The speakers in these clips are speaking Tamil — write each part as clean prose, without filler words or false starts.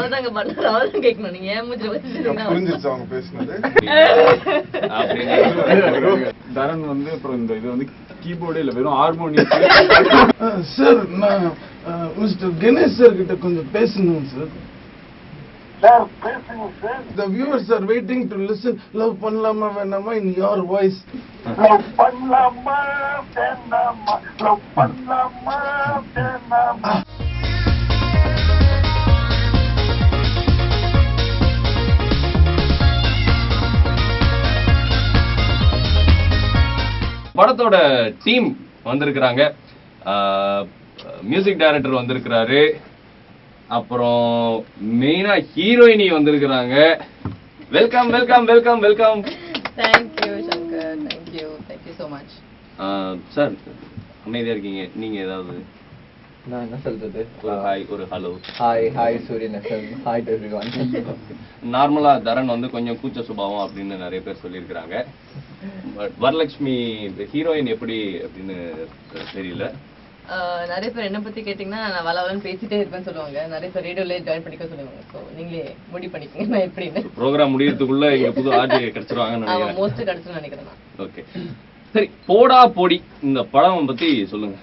அவதாங்க பண்ணாரு, அவதான் கேட்கணும். நீங்க ஏன் மூஞ்சில வச்சிருக்கீங்க? புரிஞ்சிருச்சு அவங்க பேசுனது. தரன் வந்து அப்புறம் இந்த இது வந்து கீபோர்டே இல்ல, வெறும் ஹார்மோனியம். சார் நான் மிஸ்டர் கணேஷ் சார் கிட்ட கொஞ்சம் பேசணும் sir. The viewers are waiting to listen. Love பண்ணலாமா வேணாமா in your voice. Love பண்ணலாமா வேணாமா, love பண்ணலாமா வேணாமா. படத்தோட டீம் வந்திருக்கிறாங்க. மியூசிக் டைரக்டர் வந்திருக்கிறாரு, அப்புறம் மெயினா ஹீரோயினி வந்திருக்கிறாங்க. Welcome welcome welcome welcome. Thank you Shankar, thank you so much. Sir அமைதியா இருக்கீங்க, நீங்க ஏதாவது? நான் என்ன சொல்றது? ஒரு ஹாய், ஒரு ஹலோ. ஹாய் சூரியன் எஃப்எம், ஹாய் டு எவ்ரிவன். நார்மலா தரன் வந்து கொஞ்சம் கூச்ச சுபாவம் அப்படின்னு நிறைய பேர் சொல்லியிருக்கிறாங்க. பட் வரலட்சுமி ஹீரோயின் எப்படி அப்படின்னு தெரியல. நிறைய பேர் என்ன பத்தி கேட்டீங்கன்னா நான் வளவலன்னு பேசிட்டே இருப்பேன்னு சொல்லுவாங்க. நிறைய பேர் ரேடியோல ஜாயின் பண்ணிக்க சொல்லுவாங்க. ஸோ நீங்களே முடிவு பண்ணிக்கங்க நான் எப்படின்னு. ப்ரோக்ராம் முடியறதுக்குள்ள இங்க புது ஆர்ஜி கிடைச்சிருவாங்கன்னு நினைக்கிறேன். மோஸ்ட் கிடைச்சுன்னு நினைக்கிறேன். ஓகே சரி, போடா போடி இந்த படம் பத்தி சொல்லுங்க.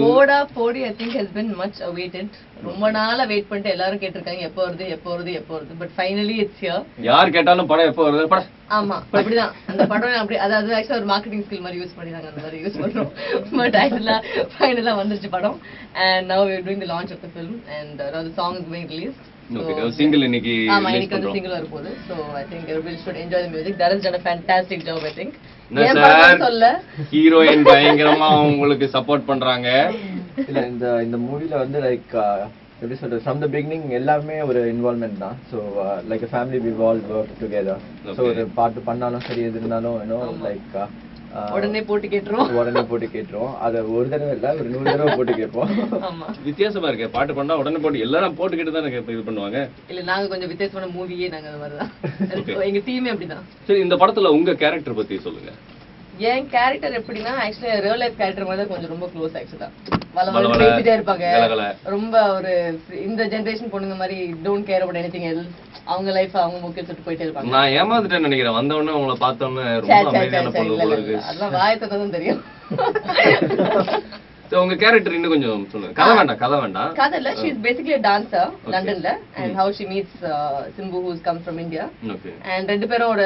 Podaa Podi I think has been much awaited. ரொம்ப நாளா வெயிட் பண்ணிட்டு எல்லாரும் கேட்டிருக்காங்க எப்போ வருது எப்போ வருது எப்போ வருது. But finally it's here. யார் கேட்டாலும் படம் எப்போ வருது படம். ஆமா அப்படிதான் அந்த படம். அப்படி அதாவது ஆக்சுவலா ஒரு மார்க்கெட்டிங் ஸ்கில் மாதிரி யூஸ் பண்ணி நாங்க அந்த மாதிரி யூஸ் பண்றோம். பட் ஆக்சுவலா ஃபைனலா வந்துருச்சு படம். And now we are doing the launch of the film and the song is being released. Okay, single இன்னைக்கு ரிலீஸ் பண்றோம். சிங்கிள் வர போகுது. So I think everybody should enjoy the music. That has done a fantastic job I think. Heroine பயங்கரமா உங்களுக்கு சப்போர்ட் பண்றாங்க. இல்ல இந்த மூவில வந்து லைக் எப்படி சொல்றது, ஃப்ரம் த பிகினிங் எல்லாமே ஒரு இன்வால்வ்மெண்ட் தான். So like a family we all work together. So ஒரு பாட்டு பண்ணாலும் சரி எது இருந்தாலும் லைக் உடனே போட்டு கேட்டுருவோம். அதை ஒரு தடவை இல்ல ஒரு 100 தடவை போட்டு கேட்போம். வித்தியாசமா இருக்கு, பாட்டு பண்ணா உடனே போட்டு எல்லாரும் போட்டு கேட்டு தான் இது பண்ணுவாங்க. இல்ல நாங்க கொஞ்சம் வித்தியாசமான மூவியே நாங்க அந்த மாதிரிதான். எங்க டீமே அப்படிதான். சரி, இந்த படத்துல உங்க கேரக்டர் பத்தி சொல்லுங்க. என் கேரக்டர் எப்படின்னா ஆக்சுவலி ரியல் லைஃப் கேரக்டர் மாதிரி கொஞ்சம் ரொம்ப க்ளோஸ். ஆக்சுவலா வளவள பேசிட்டே இருப்பாங்க. ரொம்ப ஒரு இந்த ஜெனரேஷன் பொண்ணுங்க மாதிரி don't care about anything else. அவங்க லைஃப் அவங்க முக்கிய சொல்லிட்டு போயிட்டே இருப்பாங்க. நான் ஏமாந்துட்டேன்னு நினைக்கிறேன். வந்த உடனே உங்களை பார்த்த உடனே ரொம்ப அமைதியான பொண்ணு போல இருக்கு. அதெல்லாம் வாயத்தை தான் தெரியும். உங்க கேரக்டர் இன்னும் கொஞ்சம் சொல்லுங்க. கதை வேண்டாம். கதை இல்ல. she is basically a dancer லண்டன்ல and how she meets Simbu who's come from India. and ரெண்டு பேரோட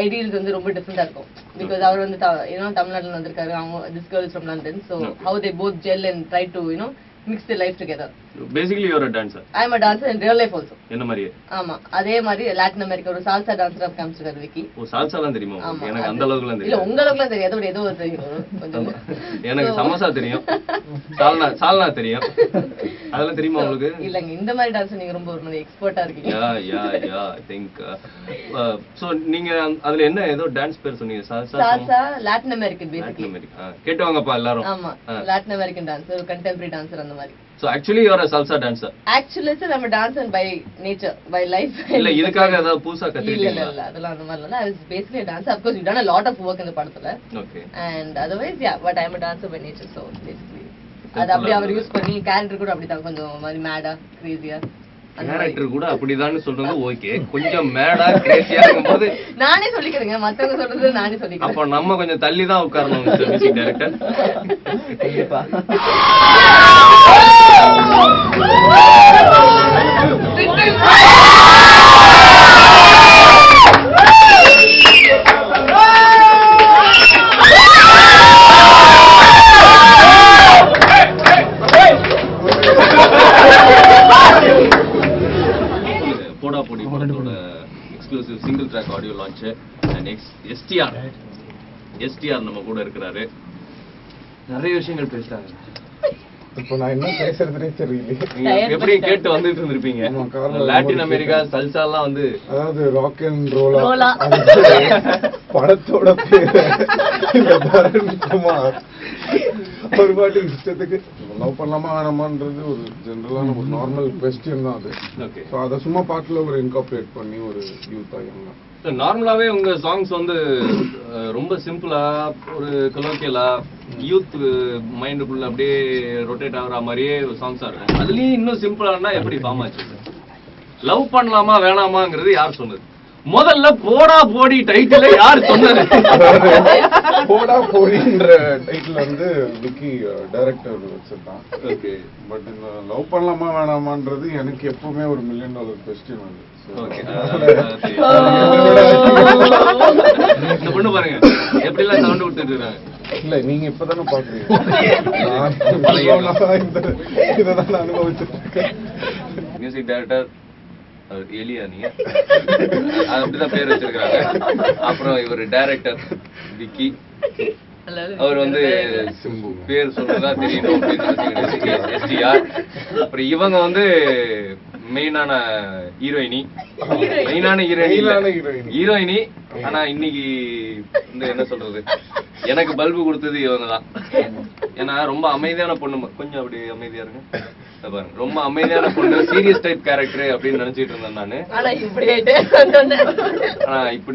ஐடியல்ஸ் வந்து ரொம்ப டிஃபரெண்டா இருக்கும். because அவர் வந்து தமிழ்நாட்டுல வந்திருக்காரு, அவங்க this girl is from London. so how they both gel and try to mix their life together. Basically you are a dancer. I am a dancer in real life also. என்ன மாதிரியே? ஆமா, அதே மாதிரி லாட்டின் அமெரிக்கா ஒரு சால்சா டான்சரா காமிச்சிருக்காரு விக்கி. ஓ, சால்சாலாம் தெரியுமா? எனக்கு அந்த அளவுக்குலாம் தெரியும். இல்ல உங்க அளவுக்குலாம் தெரியாது, ஏதோ தெரியும் கொஞ்சம். எனக்கு சமோசா தெரியும், சால்னா தெரியும். அதெல்லாம் தெரியுமா உங்களுக்கு? இல்லங்க, இந்த மாதிரி டான்ஸ் நீங்க ரொம்ப ஒரு எக்ஸ்பர்ட்டா இருக்கீங்க. யா ஐ திங்க் சோ நீங்க அதுல என்ன ஏதோ டான்ஸ் பேர் சொன்னீங்க? Salsa Latin American basically. Latin America கேட்டுவாங்கப்பா எல்லாரும். ஆமா, Latin American dancer, contemporary dancer அந்த மாதிரி. So actually you are a salsa dancer. Actually sir, I'm a dancer by nature, by life. இல்ல இதுக்காக ஏதாவது புதுசா கத்துக்கிட்டீங்களா? இல்ல அதெல்லாம் அந்த மாதிரி இல்ல. I was basically a dancer. Of course we've done a lot of work in the படத்துல. Okay. And otherwise yeah, but I'm a dancer by nature. So basically அது அப்படியே அவர் யூஸ் பண்ணி கேரக்டர் கூட அப்படிதான் கொஞ்சம் மாதிரி மேடா கிரேசியா. கேரக்டர் கூட அப்படிதான்னு சொல்றது ஓகே. கொஞ்சம் மேடா கிரேசியா இருக்கும்போது நானே சொல்லிக்கிறேங்க, மத்தவங்க சொல்றது நானே சொல்லிக்கிறேன். அப்ப நம்ம கொஞ்சம் தள்ளி தான் உட்காரணும் மியூசிக் டைரக்டர். கண்டிப்பா. போடா போடி படத்தோட exclusive single track audio launch and STR நம்ம கூட இருக்கிறாரு. நிறைய விஷயங்கள் பேசுறாங்க. இப்போ நான் என்ன பேசுறதுனே தெரியல. எப்படி கேட்டு வந்துட்டு இருந்திருப்பீங்க. லாட்டின் அமெரிக்கா சல்சாலாம் வந்து அதாவது ராக் அண்ட் ரோலா படத்தோட பேரு குமார் ஒரு பாட்டு இஷ்டத்துக்கு லவ் பண்ணலாமா வேணாமான்றது ஒரு ஜென்ரலான ஒரு நார்மல் கொஸ்டின் தான் அது. ஸோ அதை சும்மா பாட்டுல ஒரு இன்கார்பரேட் பண்ணி ஒரு யூத் ஆகிருந்தா. நார்மலாவே உங்க சாங்ஸ் வந்து ரொம்ப சிம்பிளா ஒரு கலோக்கியலா யூத் மைண்டுக்குள்ள அப்படியே ரொட்டேட் ஆகுற மாதிரியே சாங்ஸா இருக்கும். அதுலயும் இன்னும் சிம்பிளானா எப்படி ஃபார்ம் ஆச்சு? லவ் பண்ணலாமா வேணாமாங்கிறது யார் சொன்னது? முதல்ல போடா போடி டைட்டில் யார் சொன்னது? போடா போடின்ற டைட்டில் வந்து விக்கி டைரக்டர் வச்சிருந்தான். ஓகே, பட் இந்த லவ் பண்ணலாமா வேணாமான்றது எனக்கு எப்பவுமே ஒரு $1 million கொஸ்டின் அது. இந்த பொண்ணு பாருங்க எப்படி எல்லாம் சவுண்ட் கொடுத்துட்டு இருக்காங்க. இல்ல நீங்க இப்பதானே பாக்குறீங்க, இதான் அனுபவிச்சுட்டு இருக்கேன். மியூசிக் டைரக்டர் எலியா நீங்க அப்படிதான் பேர் வச்சிருக்காங்க. அப்புறம் இவர் டைரக்டர் விக்கி, அவர் வந்து சிம்பு பேர் சொல்றதா தெரியணும் STR. அப்புறம் இவங்க வந்து மெயினான ஹீரோயினி. ஆனா இன்னைக்கு இந்த என்ன சொல்றது, எனக்கு பல்பு கொடுத்தது இவங்க தான். ஏன்னா ரொம்ப அமைதியான பொண்ணு, கொஞ்சம் அப்படி அமைதியா இருக்கு பாருங்க, ரொம்ப அமைதியான பொண்ணு, சீரியஸ் டைப் கேரக்டர் அப்படின்னு நினைச்சிட்டு இருந்தேன் நானு. ஆனா இப்படி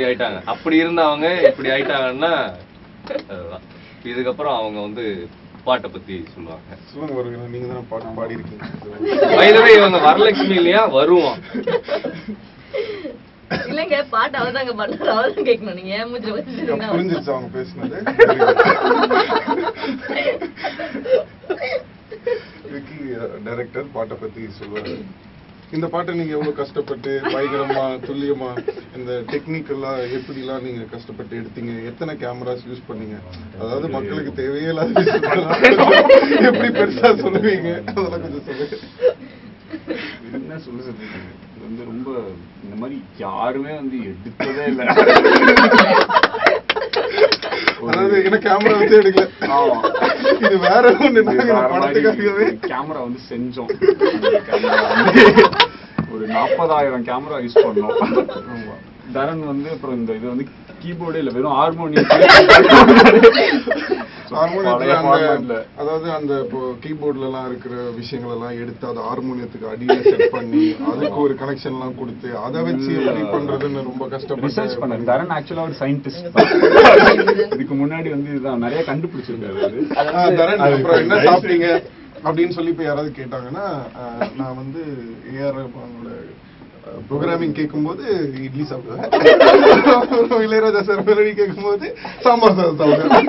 ஆயிட்டாங்க. அப்படி இருந்தவங்க இப்படி ஆயிட்டாங்கன்னா இதுக்கப்புறம் அவங்க வந்து பாட்டை பத்தி சொல்லுவாங்க. நீங்க தானே பாட்டு பாடி இருக்கீங்க. வயதவே இவங்க வரலட்சுமி இல்லையா வருவோம் இல்லங்க, பாட்டு அவர்தாங்க பண்ணாரு, அவர்தான் கேட்கணும். நீங்க ஏன் மூஞ்சில வச்சிருக்கீங்க? புரிஞ்சிருச்சு அவங்க பேசுனது. விக்கி டைரக்டர் பாட்டை பத்தி சொல்லுவாரு. இந்த பாட்டை நீங்க எவ்வளவு கஷ்டப்பட்டு பயங்கரமா துல்லியமா இந்த டெக்னிக்கலா எப்படிலாம் நீங்க கஷ்டப்பட்டு எடுத்தீங்க, எத்தனை கேமராஸ் யூஸ் பண்ணீங்க, அதாவது மக்களுக்கு தேவையில்லாத எப்படி பெருசா சொல்லுவீங்க, அதெல்லாம் கொஞ்சம் சொல்லுங்க. என்ன சொல்லுறது, இது வந்து ரொம்ப இந்த மாதிரி யாருமே வந்து எடுத்ததே இல்லை. அதாவது என்ன கேமரா வச்சு எடுக்கல, இது வேற ஒண்ணு படத்துக்காகவே கேமரா வந்து செஞ்சோம். ஒரு 40,000 கேமரா யூஸ் பண்ணோம். தரன் வந்து அப்புறம் இந்த இது வந்து கீபோர்டே இல்ல, வெறும் ஹார்மோனியம். அதாவது அந்த இப்போ கீபோர்ட்ல எல்லாம் இருக்கிற விஷயங்கள் எல்லாம் எடுத்து அதை ஹார்மோனியத்துக்கு அடியில செட் பண்ணி அதுக்கு ஒரு கனெக்ஷன் எல்லாம் கொடுத்து அதை வச்சு எப்படி பண்றதுன்னு ரொம்ப கஷ்டப்பட்டு ரிசர்ச் பண்ணேன். தரன் ஆக்சுவலா ஒரு சயின்டிஸ்ட். இதுக்கு முன்னாடி வந்து இதுதான் நிறைய கண்டுபிடிச்சிருக்காரு. தரன் அப்புறம் என்ன சாப்பிட்டீங்க அப்படின்னு சொல்லி இப்ப யாராவது கேட்டாங்கன்னா நான் வந்து AR ரஹ்மானோட ப்ரோக்ராமிங் கேட்கும்போது இட்லி சாப்பிடுவேன், இளையராஜா சார் மெலடி கேட்கும்போது சாம்பார் சாதம் சாப்பிடுவேன்.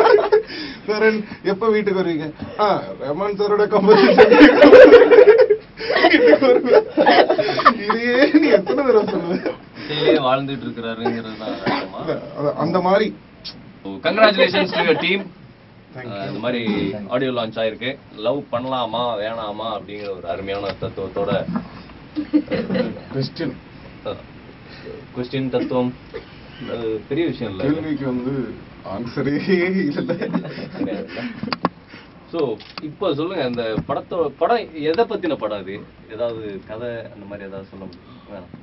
தரன் எப்ப வீட்டுக்கு வருவீங்க? ரஹ்மான் சாரோட கம்போசிஷன் இதையே நீ எத்தனை தடவை சொல்லுவேன் வாழ்ந்துட்டு இருக்கிறாருங்கிறது அந்த மாதிரி. Congratulations to your team. இந்த மாதிரி ஆடியோ லான்ச் ஆயிருக்கு. லவ் பண்ணலாமா வேணாமா அப்படிங்கிற ஒரு அருமையான தத்துவத்தோட கொஸ்டின் தத்துவம் பெரிய விஷயம் இல்ல, கேள்விக்கு வந்து ஆன்சரே இல்ல. சோ இப்போ சொல்லுங்க, இந்த படம் எதை பத்தின படம்? அது ஏதாவது கதை அந்த மாதிரி ஏதாவது சொல்ல முடியும்?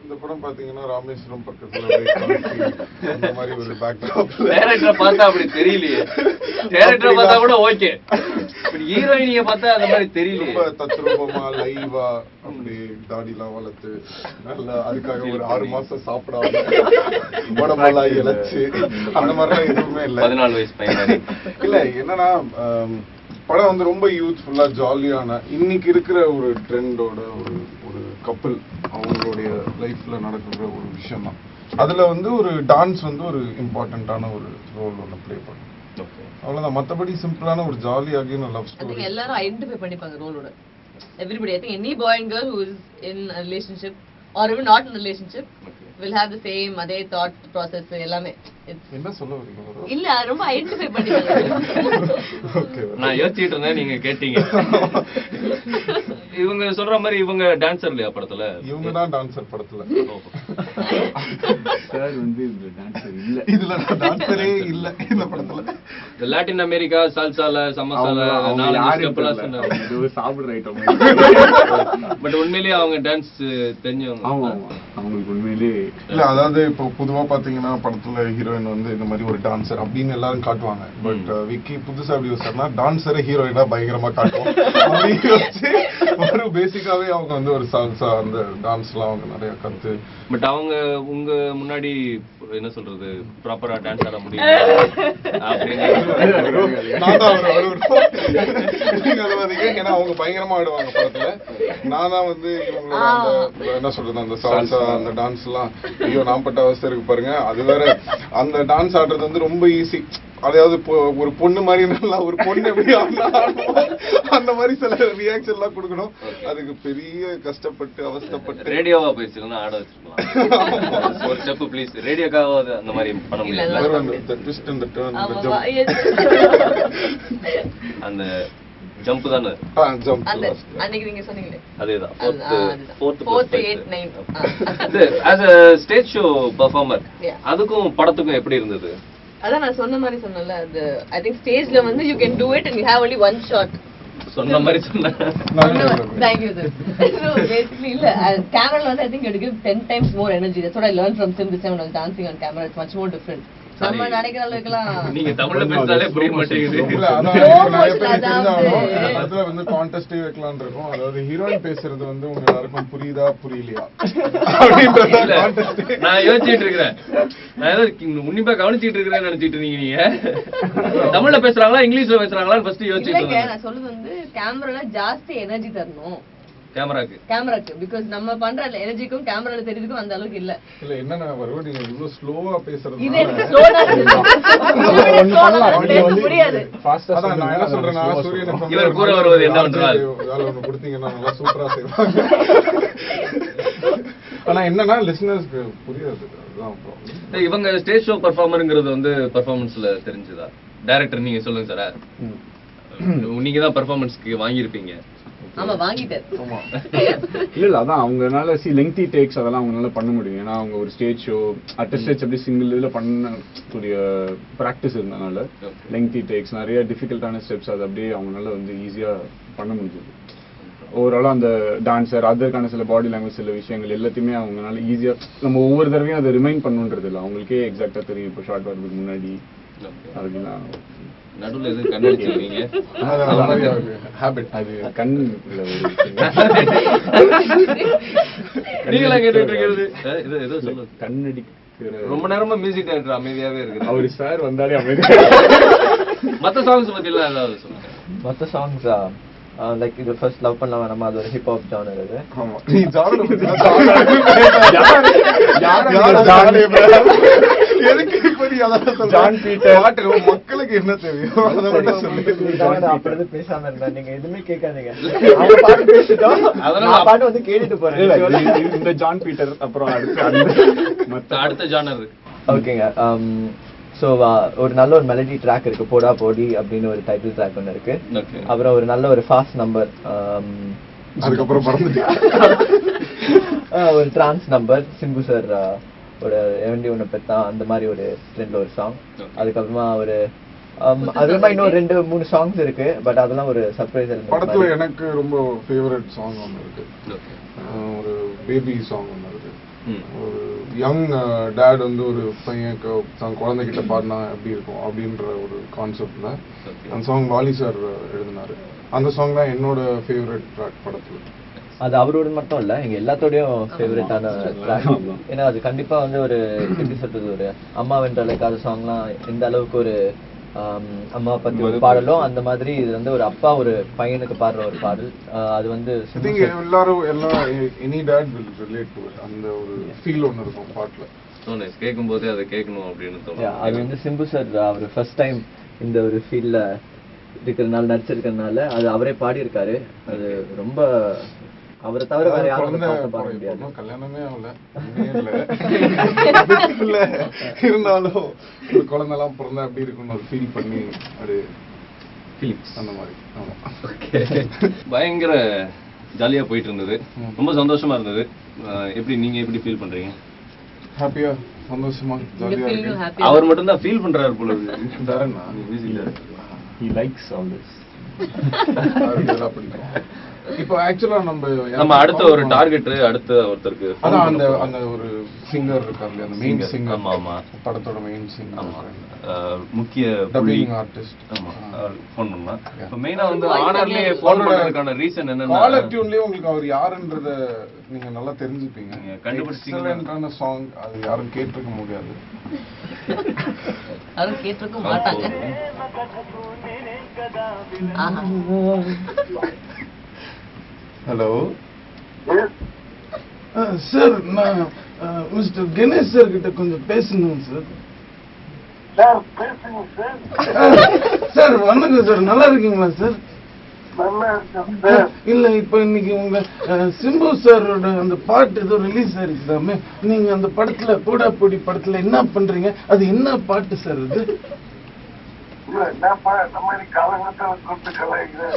இந்த படம் பாத்தீங்கன்னா ராமேஸ்வரம் பக்கத்துல அந்த மாதிரி ஒரு பேக்ட்ராப். டைரக்டரை பார்த்தா அப்படி தெரியலையே. டைரக்டரை பார்த்தா கூட ஓகே, பட் ஹீரோயினிய பார்த்தா அந்த மாதிரி தெரியலையே. ரொம்ப தத்ரூபமா லைவா அப்படி தாடிலாம் வளர்த்து நல்லா அதுக்காக ஒரு 6 மாசம் சாப்பிடாம உடம்பெல்லாம் இழைச்சு அந்த மாதிரிலாம் எதுவுமே இல்லை. 14 வயசு பையன் இல்ல. என்னன்னா படம் வந்து ரொம்ப யூத்ஃபுல்லா ஜாலியான இன்னைக்கு இருக்கிற ஒரு ட்ரெண்டோட ஒரு கப்பல் அவங்களுடைய லைஃப்ல நடக்கிற ஒரு விஷயம் தான். அதுல வந்து ஒரு டான்ஸ் வந்து ஒரு இம்பார்ட்டன்டான ஒரு ரோல் ஒன்று பிளே பண்ணும். அவ்வளவுதான். மத்தபடி சிம்பிளான ஒரு ஜாலியாக லவ் ஸ்டோரி. எல்லாரும் ஐடென்டிஃபை பண்ணிப்பாங்க ரோலோட. Everybody, I think any boy and girl who is in a relationship or even not in a relationship will have the same அதே thought process எல்லாமே. என்ன சொல்ல வரீங்க? இல்ல ரொம்ப ஐடென்டிஃபை பண்ணிப்பாங்க. ஓகே, நான் யோசிச்சிட்டு இருந்தேன், நீங்க கேட்டீங்க. இவங்க சொல்ற மாதிரி இவங்க டான்சர் இல்லையா படத்துல? இவங்க தான் டான்சர் படத்துல. சார் வந்து இந்த டான்சர் இல்ல, இதுல டான்சரே இல்ல இந்த படத்துல. லாட்டின் அமெரிக்கா சால்சால சமசால 4 ஸ்டெப்லாம் சொன்னாங்க. இது சாப்பிடுற ஐட்டம். பட் உண்மையிலேயே அவங்க டான்ஸ் தெரிஞ்சவங்க. ஆமா, அவங்களுக்கு உண்மையிலேயே இல்ல. அதாவது இப்போ பொதுவா பாத்தீங்கன்னா படத்துல ஹீரோயின் வந்து இந்த மாதிரி ஒரு டான்சர் அப்படின்னு எல்லாரும் காட்டுவாங்க. பட் விக்கி புதுசா எப்படி யோசிச்சாருன்னா டான்சரை ஹீரோயினா பயங்கரமா காட்டுவோம். ஒரு பேசிக்காவே அவங்க வந்து ஒரு சால்சா அந்த டான்ஸ்லாம் அவங்க நிறைய கத்து. பட் அவங்க உங்க முன்னாடி என்ன சொல்றது ப்ராப்பரா டான்ஸ் ஆட முடியும் அப்படின்னு ஏன்னா அவங்க பயங்கரமா ஆடுவாங்க படத்துல. நான் தான் வந்து இவங்களோட அந்த என்ன சொல்றது அந்த சால்சா அந்த டான்ஸ் எல்லாம் ஐயோ நான் பட்ட அவஸ்தை இருக்கு பாருங்க. அது வேற அந்த டான்ஸ் ஆடுறது வந்து ரொம்ப ஈஸி. அதாவது ஒரு பொண்ணு மாதிரி நல்லா ஒரு பொண்ணு எப்படி அந்த மாதிரி சில ரியாக்ஷன் எல்லாம் கொடுக்கணும். அதுக்கு பெரிய கஷ்டப்பட்டு அவஸ்தைப்பட்டு ரேடியோவா போயிடுச்சுன்னா ஆட வச்சிருக்கலாம். ஒரு ஸ்டெப் ப்ளீஸ் ரேடியோக்காக அந்த மாதிரி பண்ண முடியாது. அந்த ஜம்ப் தானே அன்னைக்கு நீங்க சொன்னீங்களே அதேதான் 4th 8 9 as a stage show performer அதுக்கும் படத்துக்கும் எப்படி இருந்தது? அதான் நான் சொன்ன மாதிரி சொன்னல அது I think stageல வந்து you can do it and you have only one shot. சொன்ன மாதிரி சொன்னேன். Thank you sir. So basically இல்ல camera வந்து I think you give 10 times more energy. That's what I learned from Sim this time when I was dancing on camera. It's much more different. நம்ம நினைக்கிற அளவுக்குலாம் நீங்க தமிழ்ல பேசினாலே புரிய மாட்டேங்குது. இல்ல அதான் நிறைய பேர் தெரிஞ்சாலும் அதுல வந்து கான்டெஸ்டே வைக்கலாம்னு இருக்கும். அதாவது ஹீரோயின் பேசுறது வந்து உங்க எல்லாருக்கும் புரியுதா புரியலையா அப்படின்றத கான்டெஸ்ட். நான் யோசிச்சிட்டு இருக்கேன். நான் ஏதோ உன்னிப்பா கவனிச்சிட்டு இருக்கேன்னு நினைச்சிட்டு இருக்கீங்க. நீங்க தமிழ்ல பேசுறாங்களா இங்கிலீஷ்ல பேசுறாங்களான்னு ஃபர்ஸ்ட் யோசிச்சிட்டு இருக்கேன். நான் சொல்றது வந்து கேமரால ஜாஸ்தி எனர்ஜி தரணும் கேமராக்கு because நம்ம பண்ற எனர்ஜிக்கும் கேமரால தெரியுதுக்கும் அந்த அளவுக்கு இல்ல. இல்ல என்னன்னா வரும் நீங்க இவ்வளவு ஸ்லோவா பேசுறது இது எனக்கு ஸ்லோவா இருக்கு புரியாது. அதான் நான் என்ன சொல்றேன்னா சூரியனுக்கு இவர் கூட வருவது என்ன பண்றாரு வேலை ஒண்ணு கொடுத்தீங்கன்னா நல்லா சூப்பரா செய்வாங்க. ஆனா என்னன்னா லிசனர்ஸ்க்கு புரியாது. அதுதான் இவங்க ஸ்டேஜ் ஷோ பெர்ஃபார்மர்ங்கிறது வந்து பெர்ஃபார்மன்ஸ்ல தெரிஞ்சதா? டைரக்டர் நீங்க சொல்லுங்க சார். நீங்க தான் பெர்ஃபார்மன்ஸ்க்கு வாங்கியிருப்பீங்க. ஆமா வாங்கிட்டேன். இல்ல அதான் அவங்கனால லெங்தி டேக்ஸ் அதெல்லாம் அவங்களால பண்ண முடியும். ஏன்னா அவங்க ஒரு ஸ்டேஜ் ஷோ அட்டஸ்டேஜ் அப்படி சிங்கிள் இதுல பண்ணக்கூடிய ப்ராக்டிஸ் இருந்தனால லெங்தி டேக்ஸ் நிறைய டிஃபிகல்ட்டான ஸ்டெப்ஸ் அது அப்படியே அவங்களால வந்து ஈஸியா பண்ண முடிஞ்சது. ஓவராலாக அந்த டான்ஸர் அதற்கான சில பாடி லாங்குவேஜ் சில விஷயங்கள் எல்லாத்தையுமே அவங்களால ஈஸியா நம்ம ஒவ்வொரு தடவையும் அதை ரிமைண்ட் பண்ணுன்றது இல்லை. அவங்களுக்கே எக்ஸாக்டா தெரியும். இப்போ ஷார்ட் வரதுக்கு முன்னாடி அப்படிலாம் நடுவுல எது கண்ணடிச்சிருக்கீங்க? அது கண் நீங்களா கேட்டுட்டு இருக்கிறது ஏதோ சொல்லுங்க. கண்ணடி ரொம்ப நேரமா மியூசிக் டைரக்டர் அமைதியாவே இருக்கு. அவரு சார் வந்தாலே அமைதி. மத்த சாங்ஸ் பத்தி எல்லாம் ஏதாவது சொல்லுங்க. மத்த சாங்ஸா லைக் இது ஃபர்ஸ்ட் லவ் பண்ணலாம் நம்ம அது ஒரு ஹிப் ஹாப் ஜானர். அது ஆமா நீ ஜானர் எதுக்கு இப்ப நீ அத சொல்ற? ஜான் பீட்டர் பாட்டு மக்களுக்கு என்ன தெரியும் அத மட்டும் சொல்லுங்க. அப்படி பேசாம இருந்தா நீங்க எதுவுமே கேட்காதீங்க. அவங்க பாட்டு பேசிட்டோம் அதனால பாட்டு வந்து கேட்டுட்டு போறேன். இந்த ஜான் பீட்டர் அப்புறம் அடுத்த ஜானர் ஓகேங்க. ஸோ ஒரு நல்ல ஒரு மெலடி ட்ராக் இருக்கு போடா போடி அப்படின்னு ஒரு டைட்டில் ட்ராக் ஒன்று இருக்கு. அப்புறம் ஒரு நல்ல ஒரு ஃபாஸ்ட் நம்பர் அதுக்கப்புறம் மறந்துட்டு ஒரு டிரான்ஸ் நம்பர் சிம்பு சார் ஒரு எவண்டி ஒன்று பெத்தா அந்த மாதிரி ஒரு ட்ரெண்ட்ல ஒரு சாங். அதுக்கப்புறமா ஒரு அதுக்கப்புறமா இன்னும் 2-3 சாங்ஸ் இருக்கு. பட் அதெல்லாம் ஒரு சர்ப்ரைஸ் இருக்கு. படத்துல எனக்கு ரொம்ப ஃபேவரட் சாங் ஒன்று இருக்கு. ஒரு பேபி சாங் ஒன்று இருக்கு. ஒரு யங் டேட் வந்து ஒரு பையன் குழந்தைகிட்ட பாடினா எப்படி இருக்கும் அப்படின்ற ஒரு கான்செப்ட்ல அந்த சாங் வாலி சார் எழுதினாரு. அந்த சாங் தான் என்னோட ஃபேவரட் ட்ராக் படத்துல. அது அவரோட மட்டும் இல்ல எங்க எல்லாத்தோடையும் ஃபேவரட்டான ட்ராக். ஏன்னா அது கண்டிப்பா வந்து ஒரு எப்படி சொல்றது ஒரு அம்மா வென்ற அழைக்காத சாங்லாம் எந்த அளவுக்கு ஒரு அம்மா பத்தி ஒரு பாடலும் அந்த மாதிரி இது வந்து ஒரு அப்பா ஒரு பையனுக்கு பாடுற ஒரு பாடல். அது வந்து எல்லாரும் any dot will relate to it. அந்த ஒரு ஃபீல் ஒன்னு இருக்கும் பாட்டுல. கேட்கும்போது அதை கேட்கணும் அப்படின்னு தோணும். அது வந்து சிம்பு சார் அவர் ஃபர்ஸ்ட் டைம் இந்த ஒரு ஃபீல்ட்ல இருக்கிறதுனால நடிச்சிருக்கிறதுனால அது அவரே பாடி இருக்காரு. அது ரொம்ப அவரை தவிர வேற யாரும் பாட முடியாது. கல்யாணமே ஆகல இருந்தாலும் ஒரு குழந்தை எல்லாம் பிறந்தா அப்படி இருக்குன்னு ஒரு ஃபீல் பண்ணி அது அந்த மாதிரி. பயங்கர ஜாலியா போயிட்டு இருந்தது. ரொம்ப சந்தோஷமா இருந்தது. எப்படி நீங்க எப்படி ஃபீல் பண்றீங்க? ஹாப்பியா சந்தோஷமா ஜாலியா இருக்கு. அவர் மட்டும் தான் ஃபீல் பண்றாரு போல இருக்கு. தரேன்னா he likes all this. அதெல்லாம் பிடிக்கும். இப்போ ஆக்சுவலா நம்ம அடுத்த ஒரு டார்கெட் அடுத்த ஒருத்தருக்கு அதான் அந்த ஒரு சிங்கர் இருக்காரு இல்லையா, அந்த மெயின் சிங்கர். ஆமா ஆமா, படத்தோட மெயின் சிங்கர், முக்கிய டப்பிங் ஆர்டிஸ்ட். ஆமா, ஃபோன் பண்ணா. இப்போ மெயினா வந்து ஆனர்லயே ஃபோன் பண்றதுக்கான ரீசன் என்னன்னா, காலர் டியூன்லயே உங்களுக்கு அவர் யாருன்றத நீங்க நல்லா தெரிஞ்சுப்பீங்க. கண்டுபிடிச்சீங்கன்னா எக்ஸலென்ட்டான சாங், அது யாரும் கேட்டிருக்க முடியாது. யாரும் கேட்டிருக்க மாட்டாங்க. ஹலோ சார், நான் மிஸ்டர் கணேஷ் சார் கிட்ட கொஞ்சம் பேசணும் சார். சார் பேசுங்க சார். சார் வணக்கம் சார், நல்லா இருக்கீங்களா சார்? நல்லா இருக்கேன் சார். இல்ல இப்ப இன்னைக்கு உங்க சிம்பு சாரோட அந்த பாட்டு ஏதோ ரிலீஸ் ஆயிருக்குதாமே, நீங்க அந்த படத்துல போடாப்பொடி படத்துல என்ன பண்றீங்க, அது என்ன பாட்டு சார் அது? இல்ல என்னப்பா இந்த மாதிரி காலங்கத்துல கூப்பிட்டு கலாய்க்கிறேன்.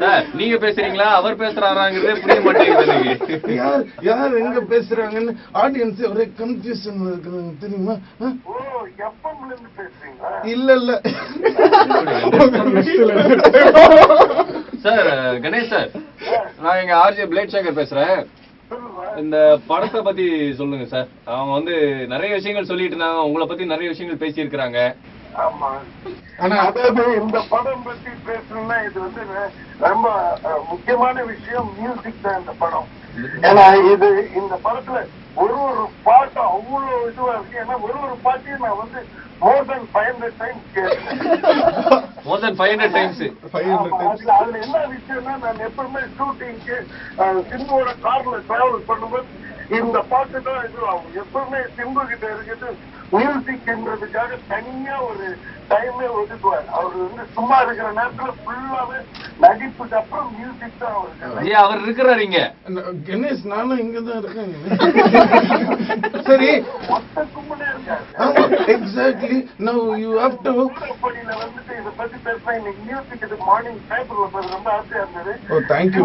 சார் நீங்க பேசுறீங்களா அவர் பேசுறாராங்கிறதே புரிய மாட்டேங்குது எனக்கு. யார் எங்க பேசுறாங்கன்னு ஆடியன்ஸ் ஒரே கன்ஃபியூஷன் இருக்குதுங்க தெரியுமா? ஓ, எப்பம்ல இருந்து பேசுறீங்களா? இல்ல சார் கணேஷ் சார், நான் எங்க ஆர்ஜே பிளேட் சேகர் பேசுறேன். இந்த படத்தை பத்தி சொல்லுங்க சார். அவங்க வந்து நிறைய விஷயங்கள் சொல்லிட்டு இருந்தாங்க, உங்களை பத்தி நிறைய விஷயங்கள் பேசி இருக்கிறாங்க. ஆமா, ஆனா அதாவது இந்த படம் பத்தி பேசணும்னா இது வந்து ரொம்ப முக்கியமான விஷயம். மியூசிக் தான் இந்த படம். ஏன்னா இது இந்த படத்துல ஒரு பாட்டும் அவ்வளவு இதுவா இருக்கு. ஏன்னா ஒரு பாட்டையும் நான் வந்து more than 500 times கேட்டேன். more than 500 times. அதுல என்ன விஷயம்னா, நான் எப்பவுமே ஷூட்டிங்க்கு சிம்புவோட கார்ல டிராவல் பண்ணும்போது இந்த பாட்டு தான் இது ஆகும். எப்பவுமே சிம்பு கிட்ட இருக்குது மியூசிக்ன்றதுக்காக தனியா ஒரு டைமே ஒதுக்குவார். அவர் வந்து சும்மா இருக்கிற நேரத்துல ஃபுல்லாவே நடிப்புக்கு அப்புறம் மியூசிக் தான் அவருக்கு. அவர் இருக்கிறாரு இங்க. கணேஷ் நானும் இங்கதான் இருக்கேன். சரி, மொத்த கும்பலே இருக்காரு. Exactly. Now you have to படியில வந்துட்டு இதை பத்தி பேசினா இன்னைக்கு மியூசிக் இது மார்னிங் பேப்பர்ல போய் ரொம்ப ஆசையா இருந்தது. ஓ, தேங்க்யூ.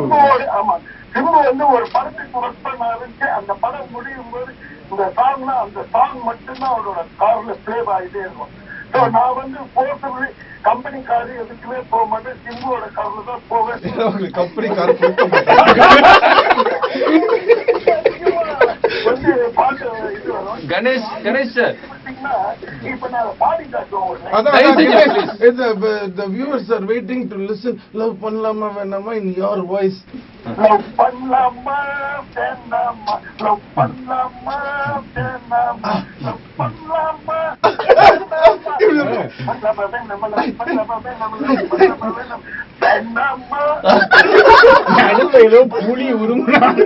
ஆமா, சிம்பு வந்து ஒரு படத்துக்கு ஒர்க் பண்ண ஆரம்பிச்சு அந்த படம் முடியும் போது இந்த சாங்னா அந்த சாங் மட்டும்தான் அவரோட கார்ல பிளே ஆகிட்டே இருக்கும். ஸோ நான் வந்து போர்ட்டபிள் கம்பெனி காரு எதுக்குமே போக மாட்டேன், சிம்புவோட கார்ல தான் போவேன். கம்பெனி கார் வந்து பாட்டு இது வரும். கணேஷ் சார், இப்ப நான் பாடி காட்டுவோம். the viewers are waiting to listen. Love பண்ணலாமா வேணாமா in your voice. லவ் பண்ணலாமா வேண்டாமா, லவ் பண்ணலாமா வேண்டாமா, லவ் பண்ணலாமா வேண்டாமா. ஏதோ புலி உருமுறான்.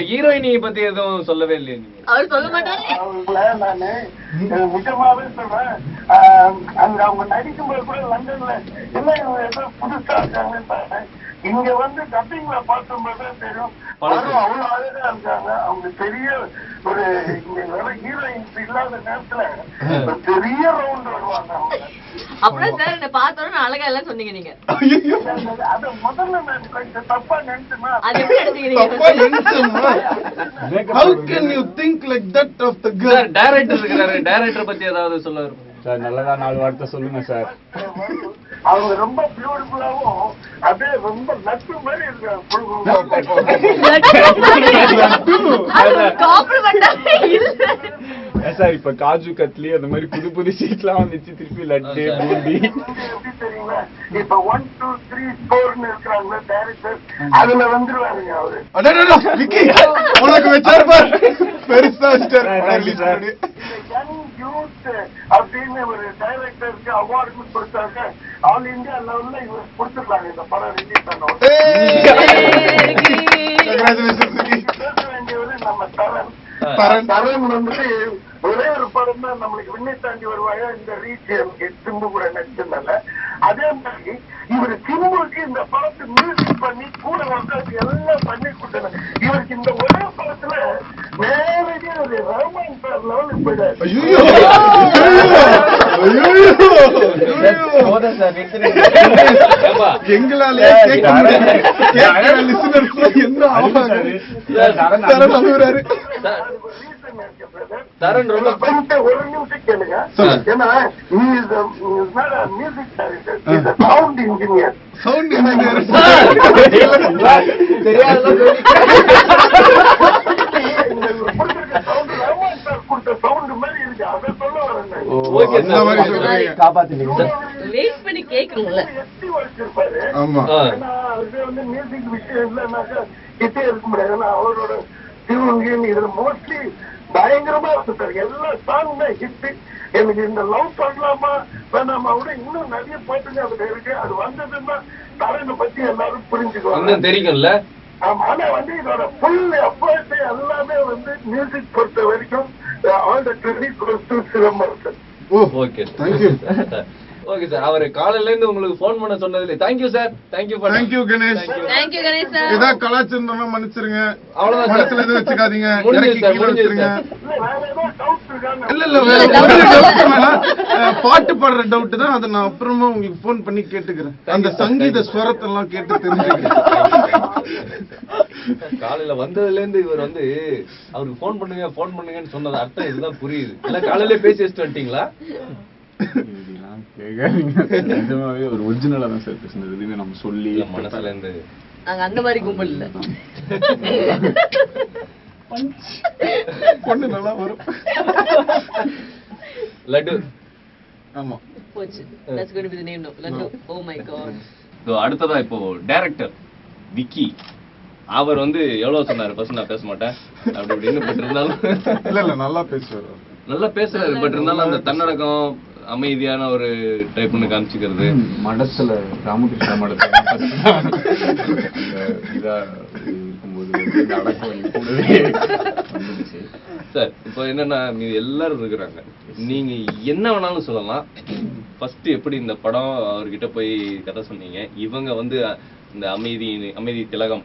ஹீரோயினி பத்தி எதுவும் சொல்லவே இல்லையா நீங்க? அவர் சொல்ல மாட்டாரு. அவங்கள நானு நிஜமாவே சொல்றேன், அங்க அவங்க நடிக்கும்போது கூட லண்டன்ல என்ன ஏதோ புதுசா இருக்காங்கன்னு பார்த்தேன். இங்க வந்து டப்பிங்ல பார்க்கும்போது தெரியும் அவ்வளவு அழகா இருக்காங்க. அவங்க பெரிய ஒரு இங்க வர ஹீரோயின்ஸ் இல்லாத நேரத்துல ஒரு பெரிய ரவுண்ட் வருவாங்க அவங்க. அப்புறம் சார் என்ன பார்த்தோன்னு அழகா எல்லாம் சொன்னீங்க நீங்க. அத முதல்ல நான் கொஞ்சம் தப்பா நினைச்சேன்னா அது எப்படி எடுத்தீங்க? How can you think like that of the girl? Director இருக்காரு, டைரக்டர் பத்தி ஏதாவது சொல்ல சார் நல்லதா 4 வார்த்தை சொல்லுங்க சார். அவங்க ரொம்ப பியூட்டிஃபுல்லாவும் அப்படியே ரொம்ப நட்பு மாதிரி இருக்காங்க. சார் இப்ப காஜு கத்லி அந்த மாதிரி புது புது சீட்லாம் வந்துச்சு, திருப்பி லட்டு பூந்தி. எப்படி தெரியுங்களா, இப்ப 1 2 3 4 இருக்கிறாங்க டைரக்டர், அதுல வந்துருவாருங்க அவரு. உனக்கு வச்சாரு பாரு பெருசா ஸ்டார். யங் யூத் அப்படின்னு ஒரு டைரக்டருக்கு அவார்டு கொடுத்தாங்க. ஆல் இந்தியா லெவல்ல இவர் கொடுத்துருக்காங்க இந்த படம் ரிலீஸ் ஆனோம். பேச வேண்டியவரு நம்ம தரன் வந்து ஒரே ஒரு படம் தான் நம்மளுக்கு விண்ணை தாண்டி வருவாயா இந்த ரீச் சிம்பு கூட நடிச்சிருந்தால. அதே மாதிரி இவர் சிம்புக்கு இந்த படத்தை மியூசிக் பண்ணி கூட வந்து எல்லாம் பண்ணி கொடுத்தாங்க. இவருக்கு இந்த ஒரே படத்துல நேரடியா ஒரு ரஹ்மான் சார் லெவலுக்கு போயிடாரு. எங்களாலே என்ன ஆகுறாரு. தரன் ரொம்ப ஒரு நிமிஷம் கேளுங்க. ஏன்னா music director, sound engineer. Sound engineer கொடுத்த சவுண்ட் மாதிரி இருக்கு, அதை சொல்ல வரேன். காப்பாத்தினீங்க. வெயிட் பண்ணி கேட்கணும்ல. எஸ்டி வச்சிருப்பாரு. ஆமா. ஏன்னா அது வந்து மியூசிக் விஷயம் இல்லைன்னாக்கா கிட்டே இருக்க முடியாது. ஏன்னா அவரோட டியூன் இதுல மோஸ்ட்லி பயங்கரமா இருக்காரு. எல்லா சாங்குமே ஹிட். எனக்கு இந்த லவ் பண்ணலாமா வேணாமா விட இன்னும் நிறைய பாட்டுங்க அதுல இருக்கு. அது வந்ததுன்னா தரனை பத்தி எல்லாரும் புரிஞ்சுக்குவாங்க, தெரியும்ல. ஆமா. ஆனா வந்து இதோட ஃபுல் எஃபர்ட் எல்லாமே வந்து மியூசிக் பொறுத்த வரைக்கும் all the credit goes to Chidambaram. Okay, thank you. Okay sir. அவரு காலையில இருந்து உங்களுக்கு போன் பண்ண சொன்னதுல thank you sir. Thank you thank you Ganesh. Thank you Ganesh sir. ஏதாவது கலாச்சாரம் மன்னிச்சிருங்க, அவ்வளவுதான். மனசுல எதுவும் வச்சுக்காதீங்க, முடிஞ்சது சார், வச்சிருங்க. இல்ல இல்ல பாட்டு பாடுற டவுட் தான், அதை நான் அப்புறமா உங்களுக்கு போன் பண்ணி கேட்டுக்கிறேன். அந்த சங்கீத ஸ்வரத்தெல்லாம் கேட்டு தெரிஞ்சுக்கிறேன். காலையில வந்ததுல இருந்து இவர் வந்து அவருக்கு போன் பண்ணுங்கன்னு சொன்னது அர்த்தம் இதுதான் புரியுது. இல்ல காலையில பேசி வச்சுட்டு வந்துட்டீங்களா? நிஜமாவே ஒரு ஒரிஜினலா தான் சார் பேசுனது. எதுவுமே நம்ம சொல்லி மனசுல இருந்து நாங்க அந்த மாதிரி கும்பல் இல்ல. பொண்ணு நல்லா வரும். லட்டு. ஆமா, போச்சு. That's going to be the name now. Laddu. Oh my god. அடுத்ததா இப்போ டைரக்டர் விக்கி. அவர் வந்து எவ்வளவு சொன்னாரு, ஃபர்ஸ்ட் நான் பேச மாட்டேன் அப்படி இப்படின்னு பட் இருந்தாலும் இல்ல நல்லா பேசுவாரு, நல்லா பேசுறாரு. பட் இருந்தாலும் அந்த தன்னடக்கம், அமைதியான ஒரு டைப்னு காமிச்சுக்கிறது. மடத்துல ராமகிருஷ்ண மடத்துல இதா இருக்கும்போது அடக்கம் கூடவே வந்துருச்சு சார். இப்போ என்னன்னா மீது எல்லாரும் இருக்கிறாங்க, நீங்க என்ன வேணாலும் சொல்லலாம். ஃபர்ஸ்ட் எப்படி இந்த படம் அவர்கிட்ட போய் கதை சொன்னீங்க? இவங்க வந்து இந்த அமைதி திலகம்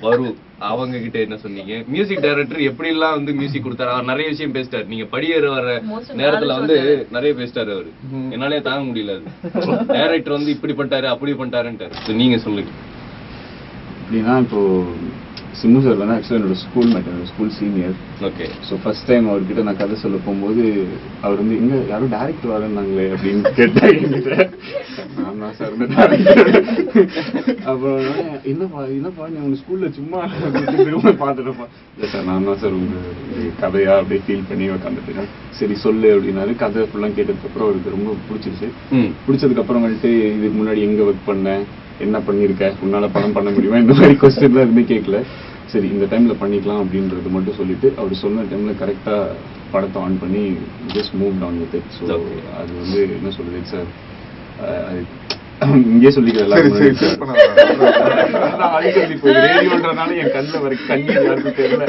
வரும், அவங்க கிட்ட என்ன சொன்னீங்க? மியூசிக் டைரக்டர் எப்படி எல்லாம் வந்து மியூசிக் கொடுத்தாரு? அவர் நிறைய விஷயம் பேசிட்டாரு. நீங்க படியேற வர நேரத்துல வந்து நிறைய பேசிட்டாரு அவரு. என்னாலே தாங்க முடியல. டைரக்டர் வந்து இப்படி பண்ணிட்டாரு அப்படி பண்ணிட்டாருன்ட்டாரு. நீங்க சொல்லுங்க. அப்படின்னா இப்போ சிம்மு சார் வந்து ஆக்சுவலாக என்னோட ஸ்கூல் மேட், என்னோட school senior. Okay. So first time அவர்கிட்ட நான் கதை சொல்ல போகும்போது அவர் வந்து எங்க யாரும் டேரக்டர் வரேன்னாங்களே அப்படின்னு கேட்டாரு என்கிட்ட. நான் தான் சார் இந்த டேரக்டர். அப்புறம் என்னப்பா நீ உங்க ஸ்கூல்ல சும்மா திரும்ப பார்த்துட்டப்பா. இல்லை சார் நான் தான் சார் உங்க கதையா அப்படியே ஃபீல் பண்ணி உட்காந்துட்டேன். சரி சொல்லு அப்படின்னாரு. கதை ஃபுல்லாக கேட்டதுக்கப்புறம் அவருக்கு ரொம்ப பிடிச்சிருச்சு. பிடிச்சதுக்கு அப்புறம் வந்துட்டு இதுக்கு முன்னாடி எங்க ஒர்க் பண்ணேன், என்ன பண்ணிருக்க, உன்னால படம் பண்ண முடியுமா, இந்த மாதிரி கொஸ்டின்லாம் எதுவுமே கேட்கல. சரி இந்த டைம்ல பண்ணிக்கலாம் அப்படின்றது மட்டும் சொல்லிட்டு அவர் சொன்ன டைம்ல கரெக்டா படத்தை ஆன் பண்ணி just move down with it. So அது வந்து என்ன சொல்றது சார், இங்கே சொல்லிக்கிறேன் ரேடியோன்றனால என் கண்ணில் வர கண்ணீர் யாருக்கும் தெரியல.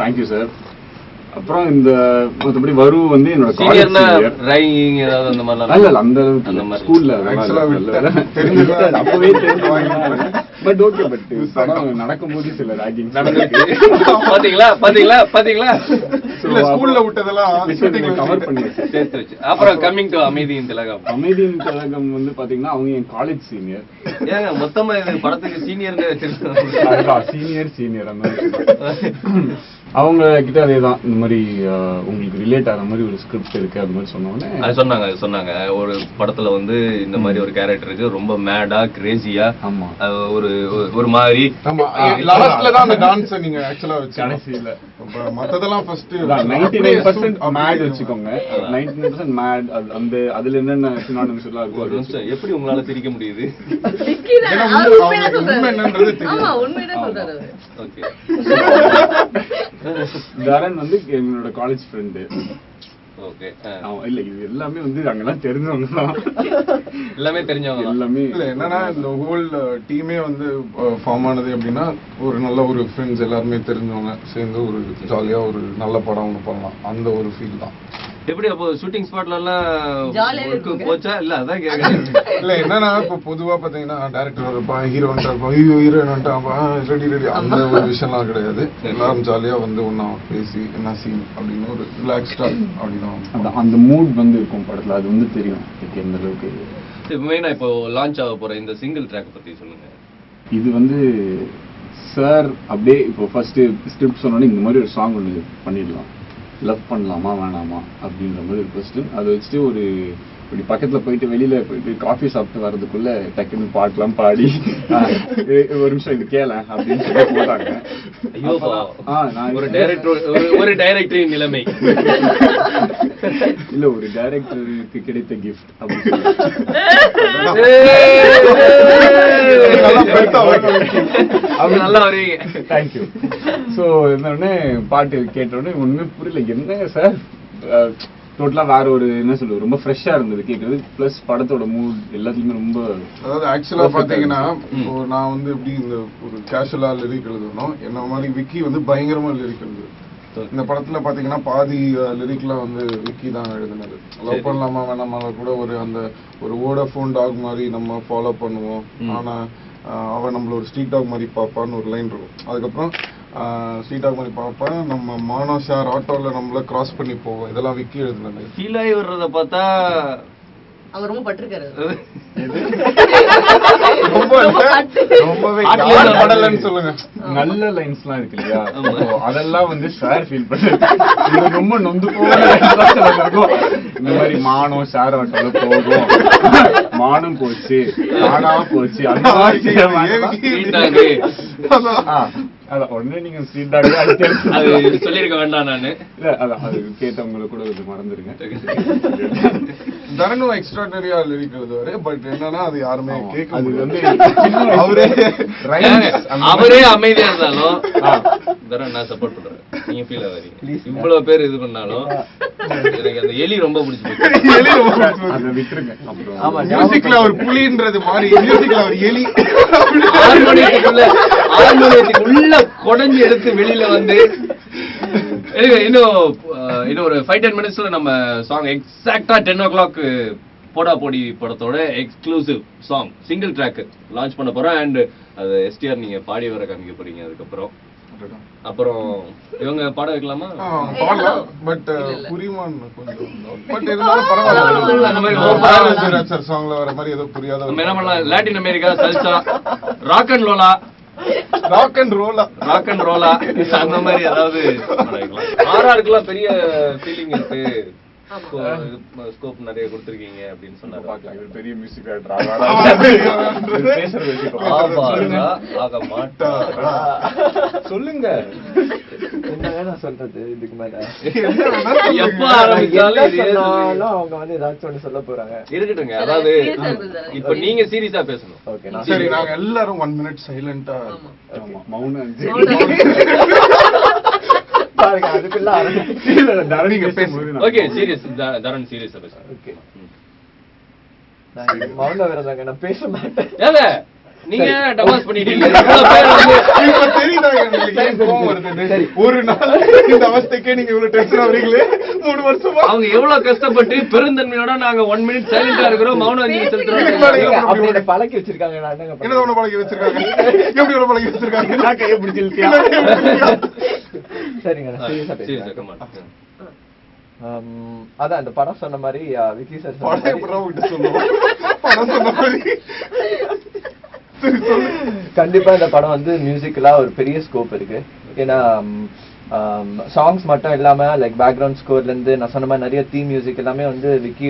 Thank you sir. அப்புறம் இந்த மற்றபடி வரு வந்து என்னோட காலேஜ் ஏதாவது அந்த மாதிரி இல்ல அந்த அளவுக்கு ஸ்கூல்ல அப்பவே தெரிஞ்சு. பட் ஓகே, பட் படம் நடக்கும்போது சில ராகிங் நடந்திருக்கு. பாத்தீங்களா ஸ்கூல்ல விட்டதெல்லாம் கவர் பண்ணி சேர்த்து வச்சு. அப்புறம் கம்மிங் டு அமைதியின் திலகம். அமைதியின் திலகம் வந்து பாத்தீங்கன்னா அவங்க என் காலேஜ் சீனியர். ஏங்க மொத்தமா இது படத்துக்கு சீனியர்னு வச்சிருக்காங்க. சீனியர் அந்த அவங்க கிட்ட அதேதான், இந்த மாதிரி உங்களுக்கு ரிலேட் ஆகிற மாதிரி ஒரு ஸ்கிரிப்ட் இருக்கு அது மாதிரி சொன்னோன்னே அது சொன்னாங்க ஒரு படத்துல வந்து இந்த மாதிரி ஒரு கேரக்டருக்கு ரொம்ப மேடா கிரேசியா ஒரு மாதிரி லாஸ்ட்ல தான் அந்த டான்ஸ் நீங்க ஆக்சுவலா வச்சு கடைசில மத்ததெல்லாம் ஃபர்ஸ்ட் 99% மேட் வச்சுக்கோங்க. 99% மேட் அந்த அதுல என்னென்ன சினானிம்ஸ் எல்லாம் இருக்கும். எப்படி உங்களால சிரிக்க முடியுது? உண்மை என்னன்றது தெரியும். ஓகே. தரன் வந்து என்னோட காலேஜ் ஃப்ரெண்டு. ஓகே. இல்ல இது எல்லாமே வந்து அங்கெல்லாம் தெரிஞ்சவங்க தான், எல்லாமே தெரிஞ்சவங்க எல்லாமே. இல்ல என்னன்னா இந்த ஹோல் டீமே வந்து ஃபார்ம் ஆனது அப்படின்னா ஒரு நல்ல ஒரு ஃப்ரெண்ட்ஸ் எல்லாருமே தெரிஞ்சவங்க சேர்ந்து ஒரு ஜாலியா ஒரு நல்ல படம் ஒன்று பண்ணலாம், அந்த ஒரு ஃபீல் தான். எப்படி அப்போ ஷூட்டிங் ஸ்பாட்ல எல்லாம் போச்சா? இல்ல அதான் கேக்குறேன். இல்ல என்னன்னா இப்ப பொதுவா பாத்தீங்கன்னா டைரக்டர் இருப்பான், ஹீரோ வந்துட்டான், ஐயோ ஹீரோயின் வந்துட்டான், ரெடி அந்த ஒரு விஷயம்லாம் கிடையாது. எல்லாரும் ஜாலியா வந்து ஒன்னா பேசி என்ன சீன் அப்படின்னு ஒரு ரிலாக்ஸ்டா அப்படின்னா அந்த மூட் வந்து இருக்கும் படத்துல. அது வந்து தெரியும் எந்த அளவுக்கு. மெயினா இப்போ லான்ச் ஆக போற இந்த சிங்கிள் ட்ராக் பத்தி சொல்லுங்க. இது வந்து சார் அப்படியே இப்போ ஃபர்ஸ்ட் ஸ்கிரிப்ட் சொன்னோன்னே இந்த மாதிரி ஒரு சாங் ஒன்று பண்ணிடலாம், லவ் பண்ணலாமா வேணாமா அப்படின்ற மாதிரி ஒரு கொஸ்டின். அதை வச்சுட்டு ஒரு இப்படி பக்கத்துல போயிட்டு வெளியில போயிட்டு காஃபி சாப்பிட்டு வர்றதுக்குள்ள டக்குன்னு பாட்டெல்லாம் பாடி ஒரு நிமிஷம் இது கேள அப்படின்னு சொல்லி போட்டாங்க. ஒரு டைரக்டரின் நிலைமை இல்ல ஒரு டைரக்டருக்கு கிடைத்த கிஃப்ட் அப்படி நல்லா வருவீங்க. தேங்க்யூ. ஸோ உடனே பாட்டு கேட்டோடனே ஒண்ணுமே புரியல, என்னங்க சார் டோட்டலா வேற ஒரு என்ன சொல்லுவது ரொம்ப ஃப்ரெஷ்ஷா இருந்தது கேட்கறது. பிளஸ் படத்தோட மூட் எல்லாத்துலயுமே ரொம்ப, அதாவது ஆக்சுவலா பாத்தீங்கன்னா இப்போ நான் வந்து எப்படி இந்த ஒரு கேஷுவலா லிரிக் எழுதணும், என்ன மாதிரி விக்கி வந்து பயங்கரமா லிரிக் எழுதுது. இந்த படத்துல பாத்தீங்கன்னா பாதி லிரிக்லாம் வந்து விக்கி தான் எழுதுனது. லவ் பண்ணலாமா வேணாமால கூட ஒரு அந்த ஒரு வோடாஃபோன் டாக் மாதிரி நம்ம ஃபாலோ பண்ணுவோம், ஆனா அவன் நம்மள ஒரு ஸ்ட்ரீட் டாக் மாதிரி பாப்பான்னு ஒரு லைன் இருக்கும். அதுக்கப்புறம் ஸ்ட்ரீட் டாக் மாதிரி பாப்பா நம்ம மானோ ஷேர் ஆட்டோல நம்மள கிராஸ் பண்ணி போவோம். இதெல்லாம் விக்கி எழுதுனது. ஃபீல் ஆகி வர்றத பார்த்தா அவர் ரொம்ப பட்டிருக்காரு. ரொம்பவே படலன்னு சொல்லுங்க. நல்ல லைன்ஸ்லாம் இருக்கு இல்லையா, அதெல்லாம் வந்து ஷேர் ஃபீல் பண்ணுறது ரொம்ப நொந்து போகும். இந்த மாதிரி மானம் ஷேர் ஆட்டோல போகும், மானம் போச்சு ஆனா போச்சு அந்த மாதிரி அதான் உடனே நீங்க ஸ்ட்ரீட் டாக் அது சொல்லிருக்க வேண்டாம். நானு இல்ல அதான் அது கேட்டவங்களை கூட கொஞ்சம் மறந்துருங்க. தரனும் எக்ஸ்ட்ராடனரியா லிரிக் எழுதுவாரு, பட் என்னன்னா அது யாருமே கேட்க அது வந்து அவரே அமைதியா இருந்தாலும் தரன் நான் சப்போர்ட் பண்றேன். நீங்க ஃபீல் ஆவீங்க. இவ்வளவு பேர் இது பண்ணாலும் எனக்கு அந்த எலி ரொம்ப பிடிச்சிருக்கு. எலி ரொம்ப பிடிச்சிருக்கு. அதை விட்டுருங்க. அப்புறம் ஆமா, மியூசிக்ல ஒரு புலின்றது மாதிரி மியூசிக்ல ஒரு எலி உள்ள கொடைஞ்சு எடுத்து வெளியில வந்து இன்னும் ஒரு 5-10 மினிட்ஸ்ல நம்ம சாங் எக்ஸாக்டா 10 o'clock போடா போடி படத்தோட exclusive song single track launch பண்ண போறோம். அண்ட் அது எஸ்டிஆர் நீங்க பாடி வர காமிக்க போறீங்க. அதுக்கப்புறம் இவங்க பாட வைக்கலாமா? பாடலாம், பட் புரியுமான் கொஞ்சம். பட் இருந்தாலும் பரவாயில்ல. அந்த மாதிரி சார் சாங்ல வர மாதிரி ஏதோ புரியாத நம்ம என்ன பண்ணலாம், Latin America salsa, rock and ரோலா, ராக் அண்ட் ரோலா அந்த மாதிரி ஏதாவது ஆர்ஆருக்குலாம் பெரிய ஃபீலிங் இருக்கு, ஸ்கோப் நிறைய கொடுத்திருக்கீங்க அப்படின்னு சொன்னாரு. பெரிய மியூசிக் சொல்லுங்க. என்ன சொல்றது இதுக்கு மேல? எப்ப ஆரம்பிச்சாலும் அவங்க வந்து ஏதாச்சும் ஒண்ணு சொல்ல போறாங்க. இருக்கட்டுங்க. அதாவது இப்ப நீங்க சீரியஸா பேசணும். ஓகே, சரி. நாங்க எல்லாரும் 1 minute சைலண்டா மௌனம் பாருங்க. அதுக்குள்ள ஓகே சீரியஸ் தரன் சீரியஸா பேசுறேன். ஓகே, நான் மௌன விரதங்க, நான் பேச மாட்டேன். ஏங்க நீங்க டமாஸ் பண்ணிட்டீங்க. ஒரு நாள் இந்த அவஸ்தைக்கே நீங்க இவ்வளவு டென்ஷன் ஆவீங்களே 3 வருஷமா. அவங்க எவ்வளவு கஷ்டப்பட்டு பெருந்தன்மையோட நாங்க 1 minute சைலண்டா இருக்கிறோம், மௌனம் அஞ்சலி செலுத்துறோம். அப்படி பழக்கி வச்சிருக்காங்க. நான் என்ன பழக்கி வச்சிருக்காங்க? எப்படி எவ்வளவு பழக்கி வச்சிருக்காங்க? நான் கையை பிடிச்சிருக்கேன். சரிங்க, நான் சீரியஸா பேசுறேன். அதான் இந்த படம் சொன்ன மாதிரி விக்கி சார் கண்டிப்பா இந்த படம் வந்து மியூசிக்கலா ஒரு பெரிய ஸ்கோப் இருக்கு. ஏன்னா சாங்ஸ் மட்டும் இல்லாம லைக் பேக்ரவுண்ட் ஸ்கோர்ல இருந்து நான் சொன்ன மாதிரி நிறைய தீம் மியூசிக் எல்லாமே வந்து விக்கி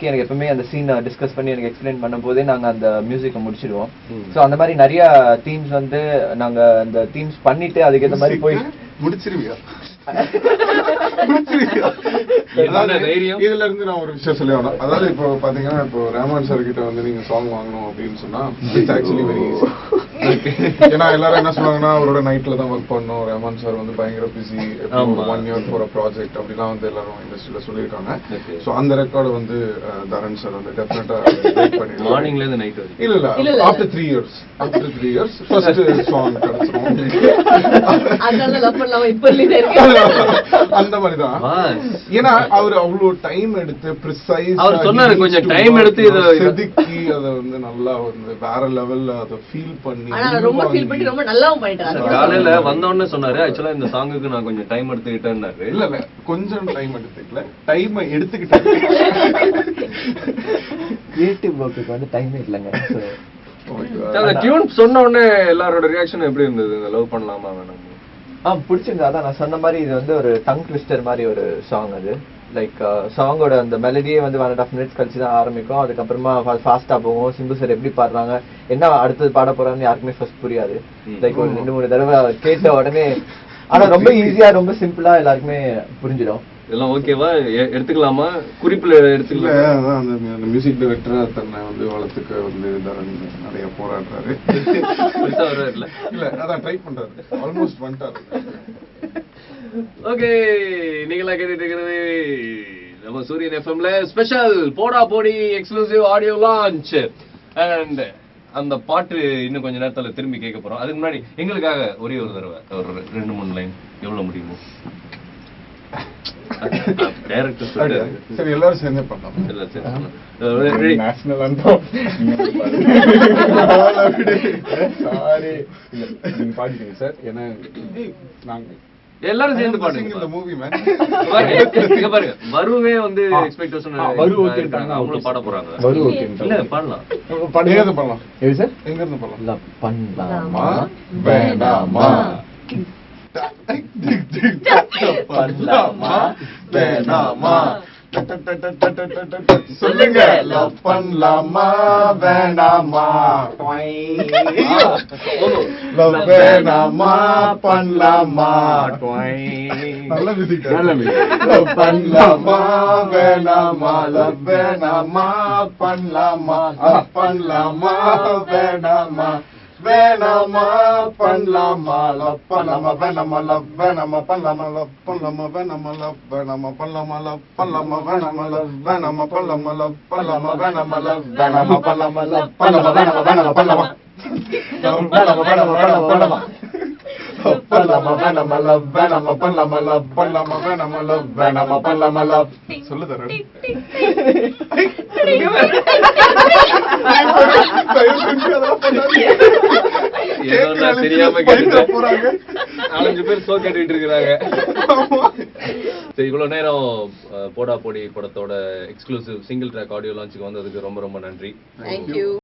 எனக்கு எப்பவுமே அந்த சீனை டிஸ்கஸ் பண்ணி எனக்கு எக்ஸ்பிளைன் பண்ணும் போதே நாங்க அந்த மியூசிக்கை முடிச்சிடுவோம். ஸோ அந்த மாதிரி நிறைய தீம்ஸ் வந்து நாங்க அந்த தீம்ஸ் பண்ணிட்டு அதுக்கேற்ற மாதிரி போய் முடிச்சிருவியா? இதுல இருந்து நான் ஒரு விஷயம் சொல்லி ஆகணும். அதாவது இப்போ பாத்தீங்கன்னா இப்போ ரஹ்மான் சார் கிட்ட வந்து நீங்க சாங் வாங்கணும் அப்படின்னு சொன்னா இட்ஸ் ஆக்சுவலி வெரி ஈஸி. ஏன்னா எல்லாரும் என்ன சொல்லுவாங்கன்னா அவரோட நைட்ல தான் ஒர்க் பண்ணணும், ரஹ்மான் சார் வந்து பயங்கர busy, 1 year for a project அப்படிலாம் வந்து எல்லாரும் இண்டஸ்ட்ரியில சொல்லியிருக்காங்க. ஸோ அந்த ரெக்கார்டு வந்து தரன் சார் வந்து டெஃபினட்டா வெயிட் பண்ணிடுவாங்க. மார்னிங்ல இருந்து நைட் வரைக்கும் இல்ல ஆஃப்டர் 3 years ஃபர்ஸ்ட் சாங் கிடைச்சிரும். அந்த மாதிரிதான். ஏன்னா அவர் அவ்வளவு டைம் எடுத்து ப்ரிசைஸ் அவர் சொன்னாரு கொஞ்சம் டைம் எடுத்து இத செதுக்கி அத வந்து நல்லா வந்து வேற லெவல்ல அத ஃபீல் பண்ணி ரொம்ப ஃபீல் பண்ணி ரொம்ப நல்லாவும் பண்ணிட்டாரு. காலையில வந்த உடனே சொன்னாரு ஆக்சுவலா இந்த சாங்குக்கு நான் கொஞ்சம் டைம் எடுத்துக்கிட்டேன்னாரு. இல்ல கொஞ்சம் டைம் எடுத்துக்கல, டைம் எடுத்துக்கிட்டேன். கிரியேட்டிவ் ஒர்க்குக்கு வந்து டைம் இல்லைங்க. அந்த டியூன் சொன்ன உடனே எல்லாரோட ரியாக்ஷன் எப்படி இருந்தது? இந்த லவ் பண்ணலாமா வேணாமா? பிடிச்சிருந்தா. அதான் நான் சொன்ன மாதிரி இது வந்து ஒரு டங் ட்விஸ்டர் மாதிரி ஒரு சாங். அது லைக் சாங்கோட அந்த மெலடியே வந்து 1.5 minutes கழிச்சு தான் ஆரம்பிக்கும். அதுக்கப்புறமா ஃபாஸ்டா போகும். சிம்பு சார் எப்படி பாடுறாங்க, என்ன அடுத்தது பாட போறாங்கன்னு யாருக்குமே ஃபர்ஸ்ட் புரியாது. லைக் ஒரு 2-3 தடவை கேட்ட உடனே, ஆனா ரொம்ப ஈஸியா ரொம்ப சிம்பிளா எல்லாருக்குமே புரிஞ்சிடும். இதெல்லாம் ஓகேவா, எடுத்துக்கலாமா, குறிப்புல எடுத்துக்கலாம்? அந்த மியூசிக் டைரக்டர் தன்னை வந்து வளர்த்துக்க வந்து நிறைய போராடுறாரு. இல்ல அதான் ட்ரை பண்றாரு, ஆல்மோஸ்ட் வந்துட்டாரு. ஓகே, நீங்களா கேட்டுட்டு இருக்கிறது நம்ம சூரியன் எஃப்எம்ல ஸ்பெஷல் போடா போடி எக்ஸ்க்ளூசிவ் ஆடியோ லான்ச். அண்ட் அந்த பாட்டு இன்னும் கொஞ்ச நேரத்துல திரும்பி கேட்க போறோம். அதுக்கு முன்னாடி எங்களுக்காக ஒரே ஒரு தடவை ஒரு 2-3 லைன் எவ்வளவு முடியுமோ டைரக்டர் சொல்றாரு. சரி, எல்லாரும் சேர்ந்து பண்ணலாம். நேஷனல் அந்தம் சாரி நீங்க பாடிட்டீங்க சார். ஏன்னா நாங்க எல்லாரும் சேர்ந்து பாடுங்க. இந்த மூவி மேன் பாருங்க, வருவே வந்து எக்ஸ்பெக்டேஷன் வரு ஓகேன்றாங்க, அவங்களும் பாட போறாங்க. வரு ஓகேன்றாங்க. இல்ல பாடலாம். எங்க பண்ணலாம்? எது சார்? எங்க இருந்து பண்ணலாம்? லவ் பண்ணலாமா வேண்டாமா பண்ணலாமா வேண்டாமா சொல்லுங்க. லவ் பண்ணலாமா வேண்டாமா, லவ் வேண்டாமா பண்ணலாமா, நல்ல மியூசிக். லவ் பண்ணலாமா வேண்டாமா, லவ் வேண்டாமா பண்ணலாமா, பண்ணலாமா வேண்டாமா, வேணாமா பண்ணலாமா, லவ் பண்ணலாமா வேணாமா, லவ் வேணாமா பண்ணலாமா, லவ் பண்ணலாமா வேணாமா, லவ் வேணாமா பண்ணலாமா, லவ் பண்ணலாமா வேணாமா, லவ் வேணாமா பண்ணலாமா, லவ் பண்ணலாமா வேணாமா, லவ் வேணாமா பண்ணலாமா, லவ் பண்ணலாமா வேணாமா, வேணாமா பண்ணலாமா, லவ் வேணாமா வேணாமா வேணாமா பண்ணலாமா, லவ் பண்ணலாமா வேணாமா, லவ் வேணாமா பண்ணலாமா, லவ் பண்ணலாமா வேணாமா, லவ் வேணாமா பண்ணலாமா, லவ் சொல்லு தரேன். தெரியாம கேட்டு போறாங்க, 4-5 பேர் சோ கேட்டுட்டு இருக்காங்க. இவ்வளவு நேரம் போடா போடி படத்தோட எக்ஸ்க்ளூசிவ் சிங்கிள் ட்ராக் ஆடியோ லான்ச்சுக்கு வந்ததுக்கு ரொம்ப ரொம்ப நன்றி. Thank you.